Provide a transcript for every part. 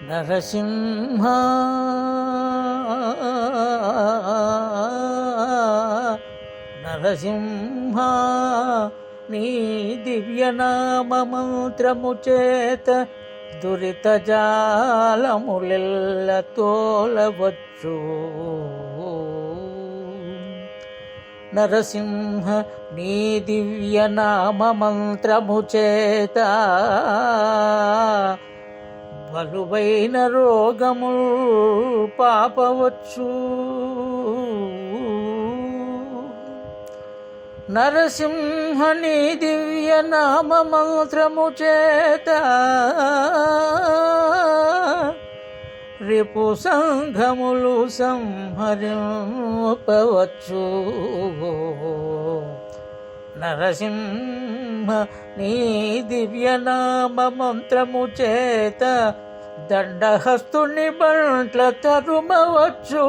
నరసింహ నరసింహ నీ దివ్యనామమంత్రము చేత దురిత జాలములెల్ల తోలవచ్చు. నరసింహ నీ దివ్యనామమంత్రము చేత బలువైన రోగములు పాపవచ్చు. నరసింహ నీ దివ్యనామమంత్రము చేత రిపు సంఘములు సంహరింపవచ్చు. నరసింహ నీ దివ్యనామమంత్రము చేత దండహస్తుని బంట్ల తరుమవచ్చు.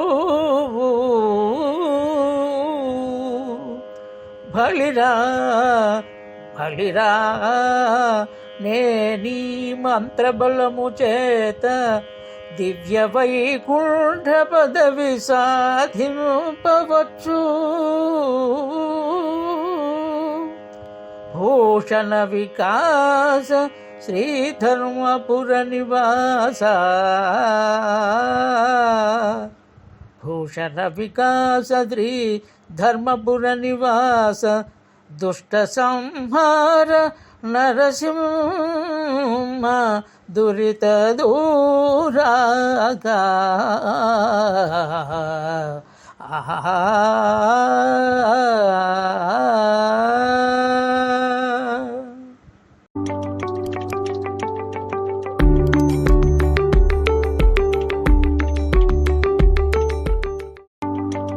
బలిరా బలిరా నే నీ మంత్రబలము చేత దివ్య వైకుంఠ పదవి సాధింపవచ్చు. భూషణ వికాస శ్రీధర్మపుర నివాస, భూషణ వికాస శ్రీ ధర్మపుర నివాస, దుష్ట సంహార నరసింహ దురిత దూరాగా. ఆహా